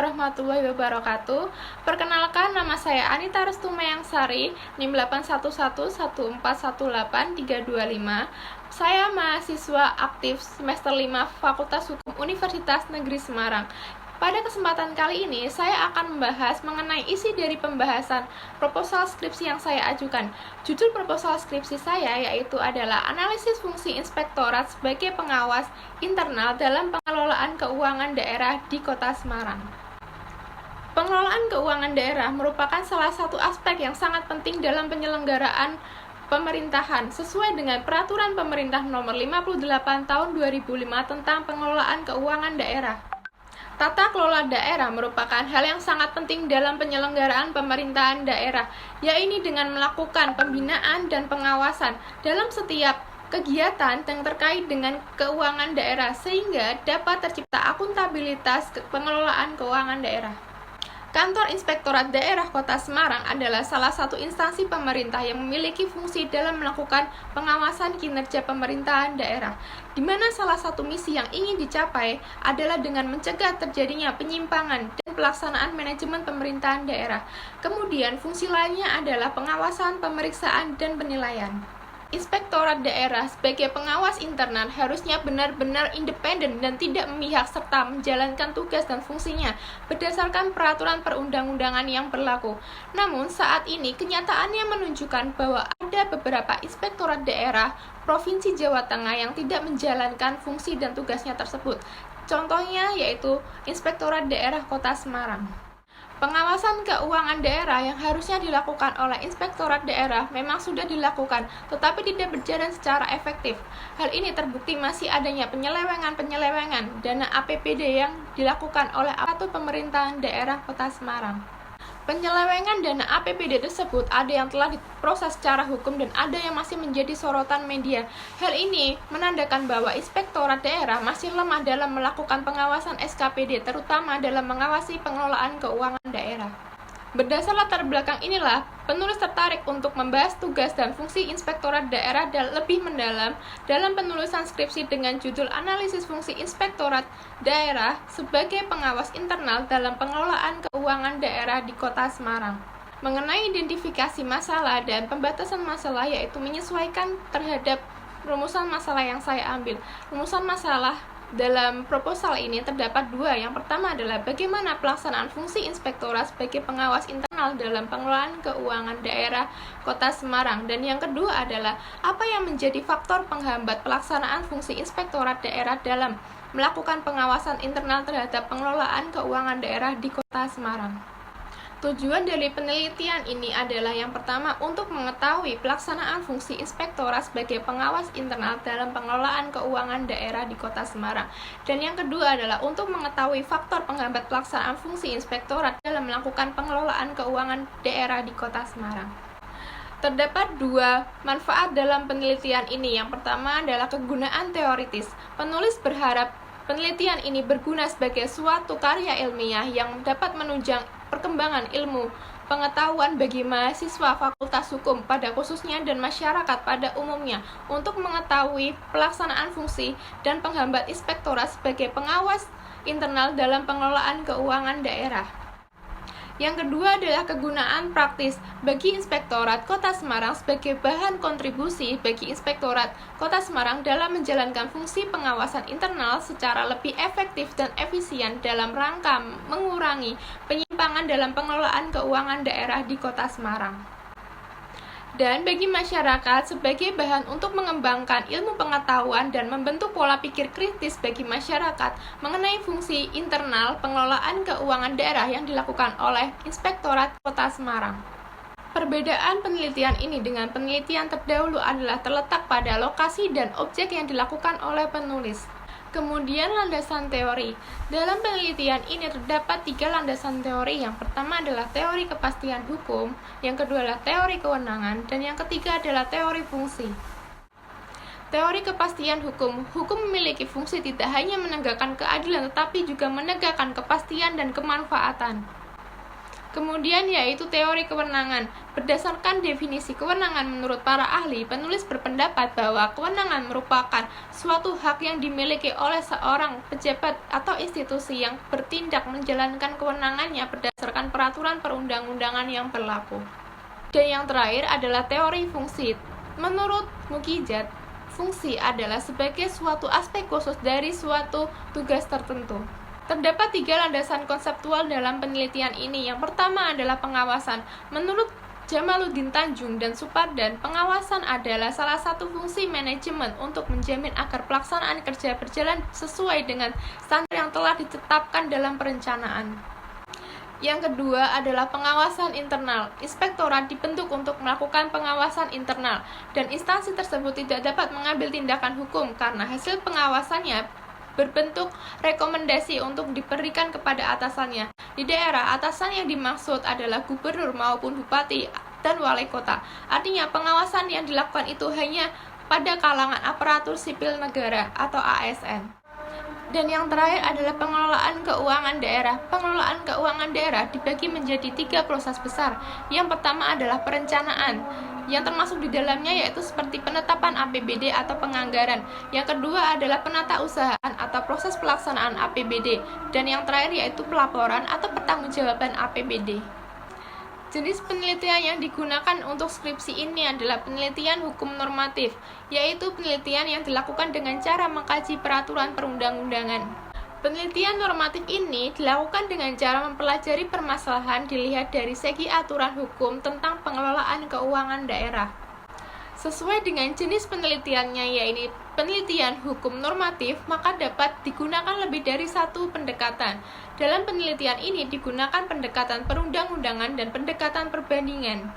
warahmatullahi wabarakatuh. Perkenalkan, nama saya Anita Restumeyangsari, NIM 8111418-325. Saya mahasiswa aktif semester 5 Fakultas Hukum Universitas Negeri Semarang. Pada kesempatan kali ini, saya akan membahas mengenai isi dari pembahasan proposal skripsi yang saya ajukan. Judul proposal skripsi saya yaitu adalah Analisis Fungsi Inspektorat sebagai Pengawas Internal dalam Pengelolaan Keuangan Daerah di Kota Semarang. Pengelolaan keuangan daerah merupakan salah satu aspek yang sangat penting dalam penyelenggaraan pemerintahan sesuai dengan Peraturan Pemerintah Nomor 58 Tahun 2005 tentang Pengelolaan Keuangan Daerah. Tata kelola daerah merupakan hal yang sangat penting dalam penyelenggaraan pemerintahan daerah, yaitu dengan melakukan pembinaan dan pengawasan dalam setiap kegiatan yang terkait dengan keuangan daerah sehingga dapat tercipta akuntabilitas pengelolaan keuangan daerah. Kantor Inspektorat Daerah Kota Semarang adalah salah satu instansi pemerintah yang memiliki fungsi dalam melakukan pengawasan kinerja pemerintahan daerah, di mana salah satu misi yang ingin dicapai adalah dengan mencegah terjadinya penyimpangan dan pelaksanaan manajemen pemerintahan daerah. Kemudian, fungsi lainnya adalah pengawasan, pemeriksaan, dan penilaian. Inspektorat daerah sebagai pengawas internal harusnya benar-benar independen dan tidak memihak serta menjalankan tugas dan fungsinya berdasarkan peraturan perundang-undangan yang berlaku. Namun saat ini kenyataannya menunjukkan bahwa ada beberapa inspektorat daerah Provinsi Jawa Tengah yang tidak menjalankan fungsi dan tugasnya tersebut. Contohnya yaitu Inspektorat Daerah Kota Semarang. Pengawasan keuangan daerah yang harusnya dilakukan oleh inspektorat daerah memang sudah dilakukan, tetapi tidak berjalan secara efektif. Hal ini terbukti masih adanya penyelewengan dana APBD yang dilakukan oleh aparatur pemerintahan daerah Kota Semarang. Penyelewengan dana APBD tersebut ada yang telah diproses secara hukum dan ada yang masih menjadi sorotan media. Hal ini menandakan bahwa inspektorat daerah masih lemah dalam melakukan pengawasan SKPD, terutama dalam mengawasi pengelolaan keuangan daerah. Berdasar latar belakang inilah, penulis tertarik untuk membahas tugas dan fungsi inspektorat daerah lebih mendalam dalam penulisan skripsi dengan judul Analisis Fungsi Inspektorat Daerah sebagai Pengawas Internal dalam Pengelolaan Keuangan Daerah di Kota Semarang. Mengenai identifikasi masalah dan pembatasan masalah yaitu menyesuaikan terhadap rumusan masalah yang saya ambil. Rumusan masalah dalam proposal ini terdapat dua. Yang pertama adalah bagaimana pelaksanaan fungsi inspektorat sebagai pengawas internal dalam pengelolaan keuangan daerah Kota Semarang, dan yang kedua adalah apa yang menjadi faktor penghambat pelaksanaan fungsi inspektorat daerah dalam melakukan pengawasan internal terhadap pengelolaan keuangan daerah di Kota Semarang. Tujuan dari penelitian ini adalah yang pertama untuk mengetahui pelaksanaan fungsi inspektorat sebagai pengawas internal dalam pengelolaan keuangan daerah di Kota Semarang. Dan yang kedua adalah untuk mengetahui faktor penghambat pelaksanaan fungsi inspektorat dalam melakukan pengelolaan keuangan daerah di Kota Semarang. Terdapat dua manfaat dalam penelitian ini. Yang pertama adalah kegunaan teoritis. Penulis berharap penelitian ini berguna sebagai suatu karya ilmiah yang dapat menunjang perkembangan ilmu pengetahuan bagi mahasiswa Fakultas Hukum pada khususnya dan masyarakat pada umumnya untuk mengetahui pelaksanaan fungsi dan penghambat inspektorat sebagai pengawas internal dalam pengelolaan keuangan daerah. Yang kedua adalah kegunaan praktis bagi Inspektorat Kota Semarang sebagai bahan kontribusi bagi Inspektorat Kota Semarang dalam menjalankan fungsi pengawasan internal secara lebih efektif dan efisien dalam rangka mengurangi penyimpangan dalam pengelolaan keuangan daerah di Kota Semarang. Dan bagi masyarakat sebagai bahan untuk mengembangkan ilmu pengetahuan dan membentuk pola pikir kritis bagi masyarakat mengenai fungsi internal pengelolaan keuangan daerah yang dilakukan oleh Inspektorat Kota Semarang. Perbedaan penelitian ini dengan penelitian terdahulu adalah terletak pada lokasi dan objek yang dilakukan oleh penulis. Kemudian landasan teori. Dalam penelitian ini terdapat 3 landasan teori. Yang pertama adalah teori kepastian hukum, yang kedua adalah teori kewenangan, dan yang ketiga adalah teori fungsi. Teori kepastian hukum. Hukum memiliki fungsi tidak hanya menegakkan keadilan tetapi juga menegakkan kepastian dan kemanfaatan. Kemudian yaitu teori kewenangan. Berdasarkan definisi kewenangan menurut para ahli, penulis berpendapat bahwa kewenangan merupakan suatu hak yang dimiliki oleh seorang pejabat atau institusi yang bertindak menjalankan kewenangannya berdasarkan peraturan perundang-undangan yang berlaku. Dan yang terakhir adalah teori fungsi. Menurut Mukijat, fungsi adalah sebagai suatu aspek khusus dari suatu tugas tertentu. Terdapat 3 landasan konseptual dalam penelitian ini. Yang pertama adalah pengawasan. Menurut Jamaluddin Tanjung dan Supardan, pengawasan adalah salah satu fungsi manajemen untuk menjamin agar pelaksanaan kerja berjalan sesuai dengan standar yang telah ditetapkan dalam perencanaan. Yang kedua adalah pengawasan internal. Inspektorat dibentuk untuk melakukan pengawasan internal, dan instansi tersebut tidak dapat mengambil tindakan hukum karena hasil pengawasannya berbentuk rekomendasi untuk diberikan kepada atasannya. Di daerah, atasan yang dimaksud adalah gubernur maupun bupati dan wali kota. Artinya, pengawasan yang dilakukan itu hanya pada kalangan aparatur sipil negara atau ASN. Dan yang terakhir adalah pengelolaan keuangan daerah. Pengelolaan keuangan daerah dibagi menjadi 3 proses besar. Yang pertama adalah perencanaan, yang termasuk di dalamnya yaitu seperti penetapan APBD atau penganggaran. Yang kedua adalah penatausahaan atau proses pelaksanaan APBD. Dan yang terakhir yaitu pelaporan atau pertanggungjawaban APBD. Jenis penelitian yang digunakan untuk skripsi ini adalah penelitian hukum normatif, yaitu penelitian yang dilakukan dengan cara mengkaji peraturan perundang-undangan. Penelitian normatif ini dilakukan dengan cara mempelajari permasalahan dilihat dari segi aturan hukum tentang pengelolaan keuangan daerah. Sesuai dengan jenis penelitiannya, yaitu penelitian hukum normatif, maka dapat digunakan lebih dari satu pendekatan. Dalam penelitian ini digunakan pendekatan perundang-undangan dan pendekatan perbandingan.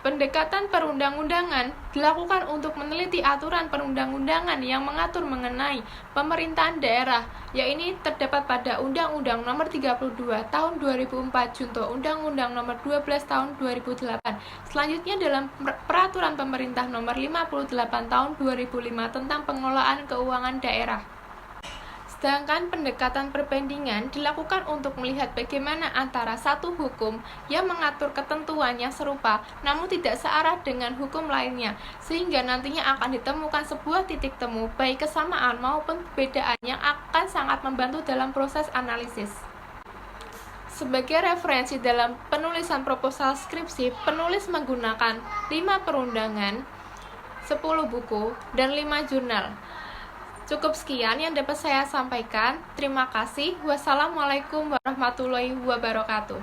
Pendekatan perundang-undangan dilakukan untuk meneliti aturan perundang-undangan yang mengatur mengenai pemerintahan daerah, yaitu terdapat pada Undang-Undang Nomor 32 Tahun 2004 Junto Undang-Undang Nomor 12 Tahun 2008. Selanjutnya dalam Peraturan Pemerintah Nomor 58 Tahun 2005 tentang pengelolaan keuangan daerah. Sedangkan pendekatan perbandingan dilakukan untuk melihat bagaimana antara satu hukum yang mengatur ketentuan yang serupa namun tidak searah dengan hukum lainnya, sehingga nantinya akan ditemukan sebuah titik temu baik kesamaan maupun perbedaan yang akan sangat membantu dalam proses analisis. Sebagai referensi dalam penulisan proposal skripsi, penulis menggunakan 5 perundangan, 10 buku, dan 5 jurnal. Cukup sekian yang dapat saya sampaikan. Terima kasih. Wassalamualaikum warahmatullahi wabarakatuh.